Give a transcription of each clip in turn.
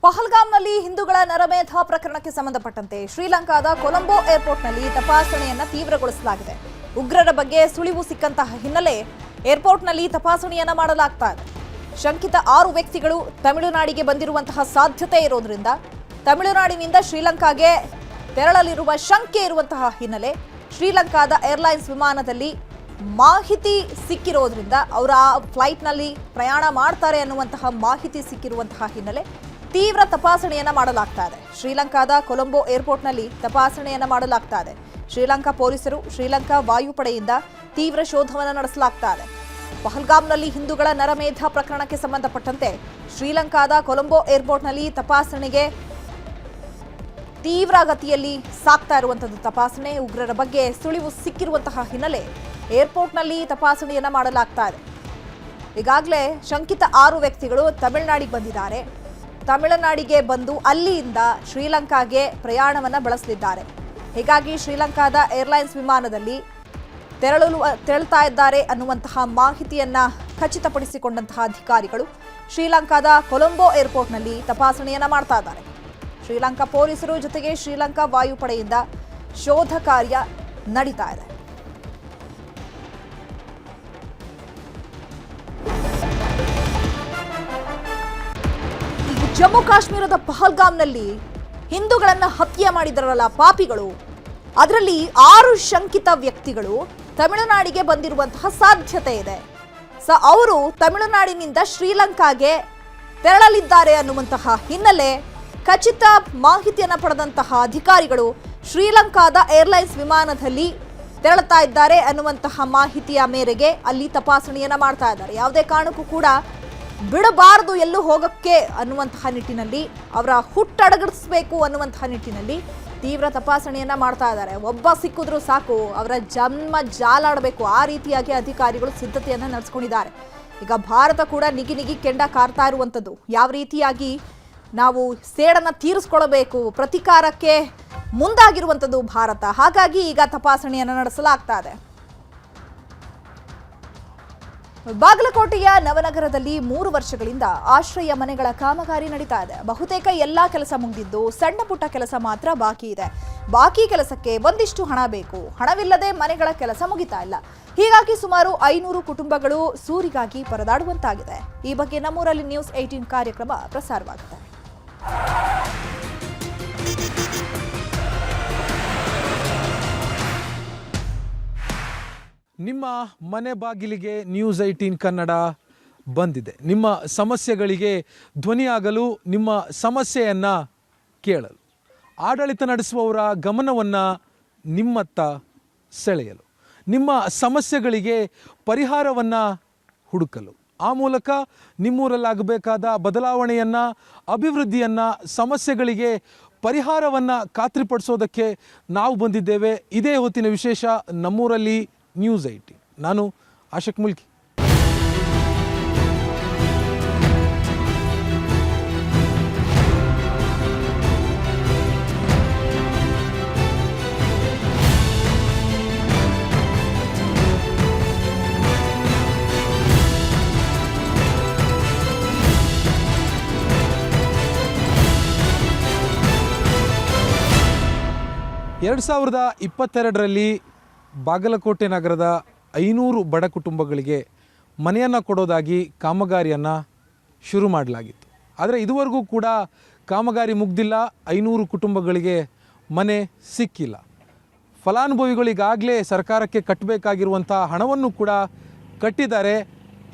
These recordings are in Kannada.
ಪಹಲ್ಗಾಮ್ನಲ್ಲಿ ಹಿಂದೂಗಳ ನರಮೇಧ ಪ್ರಕರಣಕ್ಕೆ ಸಂಬಂಧಪಟ್ಟಂತೆ ಶ್ರೀಲಂಕಾದ ಕೊಲಂಬೋ ಏರ್ಪೋರ್ಟ್ನಲ್ಲಿ ತಪಾಸಣೆಯನ್ನು ತೀವ್ರಗೊಳಿಸಲಾಗಿದೆ. ಉಗ್ರರ ಬಗ್ಗೆ ಸುಳಿವು ಸಿಕ್ಕಂತಹ ಹಿನ್ನೆಲೆ ಏರ್ಪೋರ್ಟ್ನಲ್ಲಿ ತಪಾಸಣೆಯನ್ನು ಮಾಡಲಾಗ್ತಾ ಇದೆ. ಶಂಕಿತ 6 ವ್ಯಕ್ತಿಗಳು ತಮಿಳುನಾಡಿಗೆ ಬಂದಿರುವಂತಹ ಸಾಧ್ಯತೆ ಇರೋದ್ರಿಂದ ತಮಿಳುನಾಡಿನಿಂದ ಶ್ರೀಲಂಕಾಗೆ ತೆರಳಲಿರುವ ಶಂಕೆ ಇರುವಂತಹ ಹಿನ್ನೆಲೆ ಶ್ರೀಲಂಕಾದ ಏರ್ಲೈನ್ಸ್ ವಿಮಾನದಲ್ಲಿ ಮಾಹಿತಿ ಸಿಕ್ಕಿರೋದ್ರಿಂದ ಅವರ ಫ್ಲೈಟ್ನಲ್ಲಿ ಪ್ರಯಾಣ ಮಾಡ್ತಾರೆ ಅನ್ನುವಂತಹ ಮಾಹಿತಿ ಸಿಕ್ಕಿರುವಂತಹ ಹಿನ್ನೆಲೆ ತೀವ್ರ ತಪಾಸಣೆಯನ್ನ ಮಾಡಲಾಗ್ತಾ ಇದೆ. ಶ್ರೀಲಂಕಾದ ಕೊಲಂಬೋ ಏರ್ಪೋರ್ಟ್ನಲ್ಲಿ ತಪಾಸಣೆಯನ್ನ ಮಾಡಲಾಗ್ತಾ ಇದೆ. ಶ್ರೀಲಂಕಾ ಪೊಲೀಸರು, ಶ್ರೀಲಂಕಾ ವಾಯುಪಡೆಯಿಂದ ತೀವ್ರ ಶೋಧವನ್ನು ನಡೆಸಲಾಗ್ತಾ ಇದೆ. ಪಹಲ್ಗಾಮ್ನಲ್ಲಿ ಹಿಂದೂಗಳ ನರಮೇಧ ಪ್ರಕರಣಕ್ಕೆ ಸಂಬಂಧಪಟ್ಟಂತೆ ಶ್ರೀಲಂಕಾದ ಕೊಲಂಬೋ ಏರ್ಪೋರ್ಟ್ನಲ್ಲಿ ತಪಾಸಣೆಗೆ ತೀವ್ರ ಗತಿಯಲ್ಲಿ ಸಾಗ್ತಾ ಇರುವಂಥದ್ದು ತಪಾಸಣೆ. ಉಗ್ರರ ಬಗ್ಗೆ ಸುಳಿವು ಸಿಕ್ಕಿರುವಂತಹ ಹಿನ್ನೆಲೆ ಏರ್ಪೋರ್ಟ್ನಲ್ಲಿ ತಪಾಸಣೆಯನ್ನ ಮಾಡಲಾಗ್ತಾ ಇದೆ. ಈಗಾಗಲೇ ಶಂಕಿತ 6 ವ್ಯಕ್ತಿಗಳು ತಮಿಳುನಾಡಿಗೆ ಬಂದಿದ್ದಾರೆ. ತಮಿಳುನಾಡಿಗೆ ಬಂದು ಅಲ್ಲಿಂದ ಶ್ರೀಲಂಕಾಗೆ ಪ್ರಯಾಣವನ್ನು ಬೆಳೆಸಲಿದ್ದಾರೆ. ಹೀಗಾಗಿ ಶ್ರೀಲಂಕಾದ ಏರ್ಲೈನ್ಸ್ ವಿಮಾನದಲ್ಲಿ ತೆರಳ್ತಾ ಇದ್ದಾರೆ ಅನ್ನುವಂತಹ ಮಾಹಿತಿಯನ್ನ ಖಚಿತಪಡಿಸಿಕೊಂಡಂತಹ ಅಧಿಕಾರಿಗಳು ಶ್ರೀಲಂಕಾದ ಕೊಲಂಬೋ ಏರ್ಪೋರ್ಟ್ನಲ್ಲಿ ತಪಾಸಣೆಯನ್ನ ಮಾಡ್ತಾ ಇದ್ದಾರೆ. ಶ್ರೀಲಂಕಾ ಪೊಲೀಸರು ಜೊತೆಗೆ ಶ್ರೀಲಂಕಾ ವಾಯುಪಡೆಯಿಂದ ಶೋಧ ಕಾರ್ಯ ನಡೀತಾ ಇದೆ. ಜಮ್ಮು ಕಾಶ್ಮೀರದ ಪಹಲ್ಗಾಮ್ನಲ್ಲಿ ಹಿಂದೂಗಳನ್ನ ಹತ್ಯೆ ಮಾಡಿದರಲ್ಲ ಪಾಪಿಗಳು, ಅದರಲ್ಲಿ 6 ಶಂಕಿತ ವ್ಯಕ್ತಿಗಳು ತಮಿಳುನಾಡಿಗೆ ಬಂದಿರುವಂತಹ ಸಾಧ್ಯತೆ ಇದೆ. ಅವರು ತಮಿಳುನಾಡಿನಿಂದ ಶ್ರೀಲಂಕಾಗೆ ತೆರಳಲಿದ್ದಾರೆ ಅನ್ನುವಂತಹ ಹಿನ್ನೆಲೆ ಖಚಿತ ಮಾಹಿತಿಯನ್ನು ಪಡೆದಂತಹ ಅಧಿಕಾರಿಗಳು ಶ್ರೀಲಂಕಾದ ಏರ್ಲೈನ್ಸ್ ವಿಮಾನದಲ್ಲಿ ತೆರಳುತ್ತಾ ಇದ್ದಾರೆ ಅನ್ನುವಂತಹ ಮಾಹಿತಿಯ ಮೇರೆಗೆ ಅಲ್ಲಿ ತಪಾಸಣೆಯನ್ನ ಮಾಡ್ತಾ ಇದ್ದಾರೆ. ಯಾವುದೇ ಕಾರಣಕ್ಕೂ ಕೂಡ ಬಿಡಬಾರದು ಎಲ್ಲೂ ಹೋಗಕ್ಕೆ ಅನ್ನುವಂತಹ ನಿಟ್ಟಿನಲ್ಲಿ, ಅವರ ಹುಟ್ಟಡಗಿಸಬೇಕು ಅನ್ನುವಂತಹ ನಿಟ್ಟಿನಲ್ಲಿ ತೀವ್ರ ತಪಾಸಣೆಯನ್ನ ಮಾಡ್ತಾ ಇದ್ದಾರೆ. ಒಬ್ಬ ಸಿಕ್ಕಿದ್ರೂ ಸಾಕು, ಅವರ ಜನ್ಮ ಜಾಲಾಡಬೇಕು, ಆ ರೀತಿಯಾಗಿ ಅಧಿಕಾರಿಗಳು ಸಿದ್ಧತೆಯನ್ನ ನಡೆಸ್ಕೊಂಡಿದ್ದಾರೆ. ಈಗ ಭಾರತ ಕೂಡ ನಿಗಿ ಕೆಂಡ ಕಾರ್ತಾ ಇರುವಂಥದ್ದು, ಯಾವ ರೀತಿಯಾಗಿ ನಾವು ಸೇಡನ್ನ ತೀರಿಸ್ಕೊಳ್ಬೇಕು, ಪ್ರತಿಕಾರಕ್ಕೆ ಮುಂದಾಗಿರುವಂಥದ್ದು ಭಾರತ. ಹಾಗಾಗಿ ಈಗ ತಪಾಸಣೆಯನ್ನು ನಡೆಸಲಾಗ್ತಾ ಇದೆ. ಬಾಗಲಕೋಟೆಯ ನವನಗರದಲ್ಲಿ 3 ವರ್ಷಗಳಿಂದ ಆಶ್ರಯ ಮನೆಗಳ ಕಾಮಗಾರಿ ನಡೀತಾ ಇದೆ. ಬಹುತೇಕ ಎಲ್ಲಾ ಕೆಲಸ ಮುಗಿದಿದ್ದು ಸಣ್ಣ ಪುಟ್ಟ ಕೆಲಸ ಮಾತ್ರ ಬಾಕಿ ಇದೆ. ಬಾಕಿ ಕೆಲಸಕ್ಕೆ ಒಂದಿಷ್ಟು ಹಣ ಬೇಕು. ಹಣವಿಲ್ಲದೆ ಮನೆಗಳ ಕೆಲಸ ಮುಗಿತಾ ಇಲ್ಲ. ಹೀಗಾಗಿ ಸುಮಾರು 500 ಕುಟುಂಬಗಳು ಸೂರಿಗಾಗಿ ಪರದಾಡುವಂತಾಗಿದೆ. ಈ ಬಗ್ಗೆ ನಮ್ಮೂರಲ್ಲಿ ನ್ಯೂಸ್ 18 ಕಾರ್ಯಕ್ರಮ ಪ್ರಸಾರವಾಗುತ್ತೆ. ನಿಮ್ಮ ಮನೆ ಬಾಗಿಲಿಗೆ ನ್ಯೂಸ್ 18 ಕನ್ನಡ ಬಂದಿದೆ. ನಿಮ್ಮ ಸಮಸ್ಯೆಗಳಿಗೆ ಧ್ವನಿಯಾಗಲು, ನಿಮ್ಮ ಸಮಸ್ಯೆಯನ್ನು ಕೇಳಲು, ಆಡಳಿತ ನಡೆಸುವವರ ಗಮನವನ್ನು ನಿಮ್ಮತ್ತ ಸೆಳೆಯಲು, ನಿಮ್ಮ ಸಮಸ್ಯೆಗಳಿಗೆ ಪರಿಹಾರವನ್ನು ಹುಡುಕಲು, ಆ ಮೂಲಕ ನಿಮ್ಮೂರಲ್ಲಾಗಬೇಕಾದ ಬದಲಾವಣೆಯನ್ನು, ಅಭಿವೃದ್ಧಿಯನ್ನು, ಸಮಸ್ಯೆಗಳಿಗೆ ಪರಿಹಾರವನ್ನು ಖಾತ್ರಿಪಡಿಸೋದಕ್ಕೆ ನಾವು ಬಂದಿದ್ದೇವೆ. ಇದೇ ಹೊತ್ತಿನ ವಿಶೇಷ ನಮ್ಮೂರಲ್ಲಿ ನ್ಯೂಸ್ 18. ನಾನು ಆಶಿಕ್ ಮುಲ್ಕಿ. ಎರಡು 2022ರಲ್ಲಿ ಬಾಗಲಕೋಟೆ ನಗರದ 500 ಬಡ ಕುಟುಂಬಗಳಿಗೆ ಮನೆಯನ್ನು ಕೊಡೋದಾಗಿ ಕಾಮಗಾರಿಯನ್ನು ಶುರು ಮಾಡಲಾಗಿತ್ತು. ಆದರೆ ಇದುವರೆಗೂ ಕೂಡ ಕಾಮಗಾರಿ ಮುಗ್ದಿಲ್ಲ. 500 ಕುಟುಂಬಗಳಿಗೆ ಮನೆ ಸಿಕ್ಕಿಲ್ಲ. ಫಲಾನುಭವಿಗಳಿಗಾಗಲೇ ಸರ್ಕಾರಕ್ಕೆ ಕಟ್ಟಬೇಕಾಗಿರುವಂಥ ಹಣವನ್ನು ಕೂಡ ಕಟ್ಟಿದ್ದಾರೆ.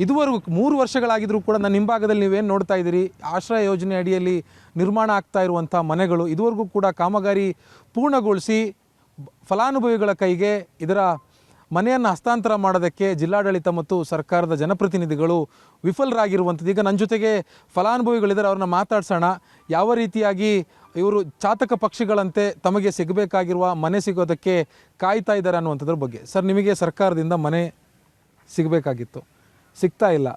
ಇದುವರೆಗೂ 3 ವರ್ಷಗಳಾಗಿದ್ದರೂ ಕೂಡ ನನ್ನ ಹಿಂಭಾಗದಲ್ಲಿ ನೀವೇನು ನೋಡ್ತಾ ಇದ್ದೀರಿ, ಆಶ್ರಯ ಯೋಜನೆ ಅಡಿಯಲ್ಲಿ ನಿರ್ಮಾಣ ಆಗ್ತಾ ಇರುವಂಥ ಮನೆಗಳು ಇದುವರೆಗೂ ಕೂಡ ಕಾಮಗಾರಿ ಪೂರ್ಣಗೊಳಿಸಿ ಫಲಾನುಭವಿಗಳ ಕೈಗೆ ಇದರ ಮನೆಯನ್ನು ಹಸ್ತಾಂತರ ಮಾಡೋದಕ್ಕೆ ಜಿಲ್ಲಾಡಳಿತ ಮತ್ತು ಸರ್ಕಾರದ ಜನಪ್ರತಿನಿಧಿಗಳು ವಿಫಲರಾಗಿರುವಂಥದ್ದು. ಈಗ ನನ್ನ ಜೊತೆಗೆ ಫಲಾನುಭವಿಗಳಿದ್ದಾರೆ, ಅವ್ರನ್ನ ಮಾತಾಡ್ಸೋಣ. ಯಾವ ರೀತಿಯಾಗಿ ಇವರು ಚಾತಕ ಪಕ್ಷಿಗಳಂತೆ ತಮಗೆ ಸಿಗಬೇಕಾಗಿರುವ ಮನೆ ಸಿಗೋದಕ್ಕೆ ಕಾಯ್ತಾ ಇದ್ದಾರೆ ಅನ್ನುವಂಥದ್ರ ಬಗ್ಗೆ. ಸರ್, ನಿಮಗೆ ಸರ್ಕಾರದಿಂದ ಮನೆ ಸಿಗಬೇಕಾಗಿತ್ತು, ಸಿಗ್ತಾ ಇಲ್ಲ.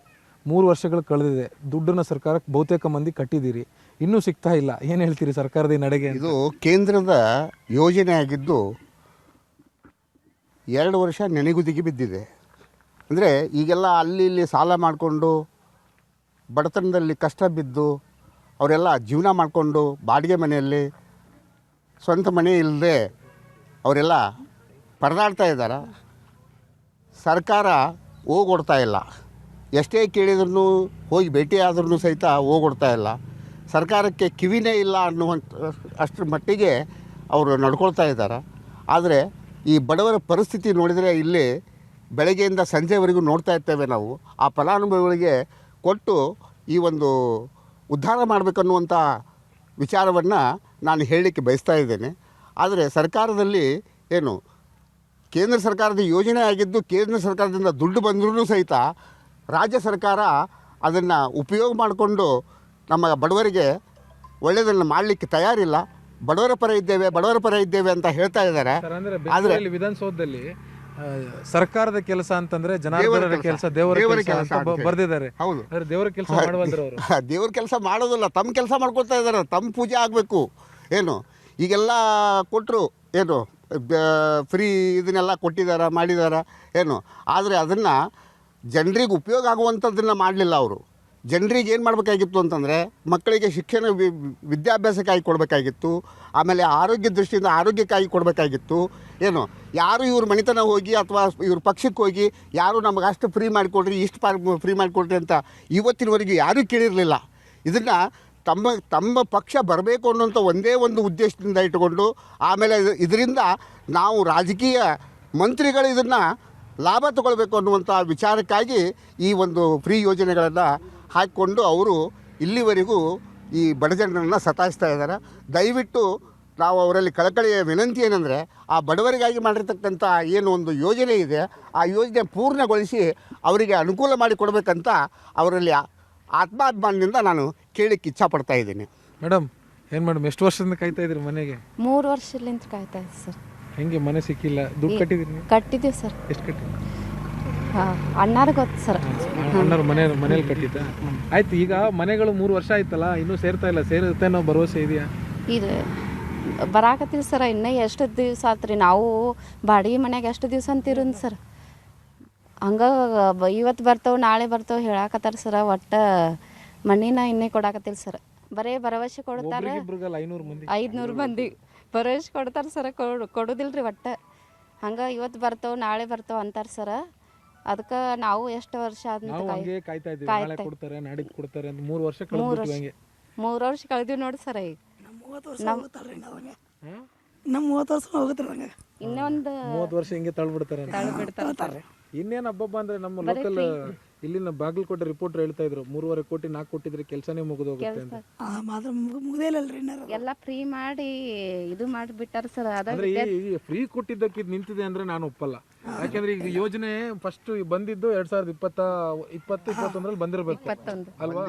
3 ವರ್ಷಗಳು ಕಳೆದಿದೆ. ದುಡ್ಡನ್ನು ಸರ್ಕಾರಕ್ಕೆ ಬಹುತೇಕ ಮಂದಿ ಕಟ್ಟಿದ್ದೀರಿ, ಇನ್ನೂ ಸಿಗ್ತಾ ಇಲ್ಲ. ಏನು ಹೇಳ್ತೀರಿ ಸರ್ಕಾರದ ಈ ನಡೆಗೆ? ಇದು ಕೇಂದ್ರದ ಯೋಜನೆ ಆಗಿದ್ದು 2 ವರ್ಷ ನೆನೆಗುದಿಗೆ ಬಿದ್ದಿದೆ. ಅಂದರೆ ಈಗೆಲ್ಲ ಅಲ್ಲಿ ಇಲ್ಲಿ ಸಾಲ ಮಾಡಿಕೊಂಡು ಬಡತನದಲ್ಲಿ ಕಷ್ಟ ಬಿದ್ದು ಅವರೆಲ್ಲ ಜೀವನ ಮಾಡಿಕೊಂಡು ಬಾಡಿಗೆ ಮನೆಯಲ್ಲಿ ಸ್ವಂತ ಮನೆ ಇಲ್ಲದೆ ಅವರೆಲ್ಲ ಪರದಾಡ್ತಾ ಇದ್ದಾರೆ. ಸರ್ಕಾರ ಹೋಗೊಡ್ತಾ ಇಲ್ಲ. ಎಷ್ಟೇ ಕೇಳಿದ್ರೂ ಹೋಗಿ ಭೇಟಿ ಆದ್ರೂ ಸಹಿತ ಹೋಗೊಡ್ತಾ ಇಲ್ಲ. ಸರ್ಕಾರಕ್ಕೆ ಕಿವಿನೇ ಇಲ್ಲ ಅನ್ನುವಂಥ ಅಷ್ಟರ ಮಟ್ಟಿಗೆ ಅವರು ನಡ್ಕೊಳ್ತಾ ಇದ್ದಾರೆ. ಆದರೆ ಈ ಬಡವರ ಪರಿಸ್ಥಿತಿ ನೋಡಿದರೆ ಇಲ್ಲಿ ಬೆಳಗ್ಗೆಯಿಂದ ಸಂಜೆವರೆಗೂ ನೋಡ್ತಾ ಇರ್ತೇವೆ ನಾವು. ಆ ಫಲಾನುಭವಿಗಳಿಗೆ ಕೊಟ್ಟು ಈ ಒಂದು ಉದ್ಧಾರ ಮಾಡಬೇಕನ್ನುವಂಥ ವಿಚಾರವನ್ನು ನಾನು ಹೇಳಲಿಕ್ಕೆ ಬಯಸ್ತಾ ಇದ್ದೇನೆ. ಆದರೆ ಸರ್ಕಾರದಲ್ಲಿ ಏನು ಕೇಂದ್ರ ಸರ್ಕಾರದ ಯೋಜನೆ ಆಗಿದ್ದು ಕೇಂದ್ರ ಸರ್ಕಾರದಿಂದ ದುಡ್ಡು ಬಂದ್ರೂ ಸಹಿತ ರಾಜ್ಯ ಸರ್ಕಾರ ಅದನ್ನು ಉಪಯೋಗ ಮಾಡಿಕೊಂಡು ನಮ್ಮ ಬಡವರಿಗೆ ಒಳ್ಳೆಯದನ್ನು ಮಾಡಲಿಕ್ಕೆ ತಯಾರಿಲ್ಲ. ಬಡವರ ಪರ ಇದ್ದೇವೆ ಅಂತ ಹೇಳ್ತಾ ಇದ್ದಾರೆ. ಆದರೆ ವಿಧಾನಸೌಧದಲ್ಲಿ ಸರ್ಕಾರದ ಕೆಲಸ ಅಂತಂದ್ರೆ ಜನಾರ್ದನರ ಕೆಲಸ, ದೇವರ ಕೆಲಸ ಬರ್ದಿದ್ದಾರೆ. ಹೌದು, ದೇವರ ಕೆಲಸ ಮಾಡುವಂದ್ರೆ ಅವರು ದೇವ್ರ ಕೆಲಸ ಮಾಡೋದಿಲ್ಲ, ತಮ್ಮ ಕೆಲಸ ಮಾಡ್ಕೊಳ್ತಾ ಇದ್ದಾರೆ. ತಮ್ಮ ಪೂಜೆ ಆಗಬೇಕು ಏನು. ಈಗೆಲ್ಲ ಕೊಟ್ಟರು ಏನು ಫ್ರೀ ಇದನ್ನೆಲ್ಲ ಕೊಟ್ಟಿದ್ದಾರೆ, ಮಾಡಿದ್ದಾರೆ ಏನು. ಆದರೆ ಅದನ್ನು ಜನರಿಗೆ ಉಪಯೋಗ ಆಗುವಂಥದ್ದನ್ನು ಮಾಡಲಿಲ್ಲ ಅವರು. ಜನರಿಗೆ ಏನು ಮಾಡಬೇಕಾಗಿತ್ತು ಅಂತಂದರೆ ಮಕ್ಕಳಿಗೆ ಶಿಕ್ಷಣ ವಿದ್ಯಾಭ್ಯಾಸಕ್ಕಾಗಿ ಕೊಡಬೇಕಾಗಿತ್ತು. ಆಮೇಲೆ ಆರೋಗ್ಯ ದೃಷ್ಟಿಯಿಂದ ಆರೋಗ್ಯಕ್ಕಾಗಿ ಕೊಡಬೇಕಾಗಿತ್ತು ಏನು. ಯಾರು ಇವ್ರ ಮನೆತನ ಹೋಗಿ ಅಥವಾ ಇವ್ರ ಪಕ್ಷಕ್ಕೆ ಹೋಗಿ ಯಾರು ನಮಗೆ ಅಷ್ಟು ಫ್ರೀ ಮಾಡಿಕೊಡ್ರಿ, ಇಷ್ಟು ಫ್ರೀ ಮಾಡಿಕೊಡ್ರಿ ಅಂತ ಇವತ್ತಿನವರೆಗೆ ಯಾರೂ ಕೇಳಿರಲಿಲ್ಲ. ಇದನ್ನು ತಮ್ಮ ಪಕ್ಷ ಬರಬೇಕು ಅನ್ನೋಂಥ ಒಂದೇ ಒಂದು ಉದ್ದೇಶದಿಂದ ಇಟ್ಟುಕೊಂಡು ಆಮೇಲೆ ಇದರಿಂದ ನಾವು ರಾಜಕೀಯ ಮಂತ್ರಿಗಳು ಇದನ್ನು ಲಾಭ ತಗೊಳ್ಬೇಕು ಅನ್ನುವಂಥ ವಿಚಾರಕ್ಕಾಗಿ ಈ ಒಂದು ಫ್ರೀ ಯೋಜನೆಗಳನ್ನು ಹಾಕಿಕೊಂಡು ಅವರು ಇಲ್ಲಿವರೆಗೂ ಈ ಬಡ ಜನರನ್ನು ಸತಾಯಿಸ್ತಾ ಇದ್ದಾರೆ. ದಯವಿಟ್ಟು ನಾವು ಅವರಲ್ಲಿ ಕಳಕಳಿಯ ವಿನಂತಿ ಏನಂದರೆ ಆ ಬಡವರಿಗಾಗಿ ಮಾಡಿರ್ತಕ್ಕಂಥ ಏನು ಒಂದು ಯೋಜನೆ ಇದೆ ಆ ಯೋಜನೆ ಪೂರ್ಣಗೊಳಿಸಿ ಅವರಿಗೆ ಅನುಕೂಲ ಮಾಡಿಕೊಡ್ಬೇಕಂತ ಅವರಲ್ಲಿ ಆತ್ಮಾಭಿಮಾನದಿಂದ ನಾನು ಕೇಳಲಿಕ್ಕೆ ಇಚ್ಛಾಪಡ್ತಾ ಇದ್ದೀನಿ. ಮೇಡಮ್ ಎಷ್ಟು ವರ್ಷದಿಂದ ಕಾಯ್ತಾ ಇದ್ರಿ ಮನೆಗೆ? 3 ವರ್ಷದಿಂದ ಕಾಯ್ತಾ ಇದ್ದೆ ಸರ್. ಹೆಂಗೆ ಮನೆ ಸಿಕ್ಕಿಲ್ಲ? ದುಡ್ಡು ಕಟ್ಟಿದ್ರಿ? ಕಟ್ಟಿದ್ದೀವಿ ಸರ್. ಎಷ್ಟು ಕಟ್ಟಿದ್ರಿ? ಅಣ್ಣಾರು ಗೊತ್ತು ಸರ್. ಅಣ್ಣವ್ರು ಮನೇಲಿ ಕಟ್ಟಿದ್ದ? ಆಯ್ತು, ಈಗ ಮನೆಗಳು 3 ವರ್ಷ ಆಯ್ತಲ್ಲ, ಇನ್ನೂ ಸೇರ್ತಾ ಇಲ್ಲ. ಸೇರುತ್ತೆ ಅನ್ನೋ ಭರವಸೆ ಇದೆಯಾ? ಇದು ಬರಾಕತ್ತೀವಿ ಸರ್. ಇನ್ನೂ ಎಷ್ಟು ದಿವಸ ಆತ್ರಿ? ನಾವು ಬಾಡಿಗೆ ಮನ್ಯಾಗ ಎಷ್ಟು ದಿವಸ ಅಂತೀರನ್ ಸರ್. ಹಂಗೆ ಇವತ್ತು ಬರ್ತಾವೆ ನಾಳೆ ಬರ್ತಾವೆ ಹೇಳಾಕತ್ತಾರ ಸರ್. ಒಟ್ಟು ಮಣ್ಣಿನ ಇನ್ನೇ ಕೊಡಾಕತ್ತಿಲ್ಲ ಸರ್. ಬರೇ ಭರವಸೆ ಕೊಡ್ತಾರೆ. 500 ಮಂದಿ ಭರವಸೆ ಕೊಡ್ತಾರೆ ಸರ್. ಕೊಡೋದಿಲ್ರಿ ಒಟ್ಟು. ಹಂಗೆ ಇವತ್ತು ಬರ್ತಾವೆ ನಾಳೆ ಬರ್ತಾವೆ ಅಂತಾರೆ ಸರ್. ಅದಕ್ಕೆ ನಾವು ಎಷ್ಟು ವರ್ಷ ಆದ್ಮೇಲೆ ಕಾಯ್ತಾ ಇದ್ದೀವಿ. ನಾಳೆ ಕೊಡ್ತಾರೆ, ನಾಡಿದ್ದು ಕೊಡ್ತಾರೆ ಅಂತ 3 ವರ್ಷ ಕಳೆದ್ಬಿಟ್ವಿ. ಹಂಗೆ 3 ವರ್ಷ ಕಳೆದಿವಿ ನೋಡಿ ಸರ್. ಈಗ ನಮ್ಮ 30 ವರ್ಷ ಹೋಗುತ್ತೆ ನಂಗೆ. ಇನ್ನೊಂದು 30 ವರ್ಷ ಹಿಂಗೆ ತಳ್ಬಿಡ್ತಾರೆ. ಇನ್ನೇನು ಹಬ್ಬ ಅಂದ್ರೆ ನಮ್ಮ ಲೋಕಲ್ ಇಲ್ಲಿನ ಬಾಗಲಕೋಟೆ ರಿಪೋರ್ಟರ್ ಹೇಳ್ತಾ ಇದ್ರು 3.5 ಕೋಟಿ 4 ಕೊಟ್ಟಿದ್ರೆ ಕೆಲಸನೇ ಮುಗಿದೋಗುತ್ತೆ ಅಂತ. ಮಾತ್ರ ಮುಗ್ದೇಲಲ್ರಿ ಎಲ್ಲ ಫ್ರೀ ಮಾಡಿ ಇದು ಮಾಡಿಬಿಟ್ಟಾರ ಸರ್. ಅಂದ್ರೆ ಈ ಫ್ರೀ ಕೊಟ್ಟಿದ್ದಕ್ಕೆ ಇದು ನಿಂತಿದೆ ಅಂದ್ರೆ ನಾನು ಒಪ್ಪಲ್ಲ. ಯಾಕಂದ್ರೆ ಈಗ ಯೋಜನೆ ಫಸ್ಟ್ ಬಂದಿದ್ದು 2020-21 ಬಂದಿರಬೇಕು ಅಲ್ವಾ?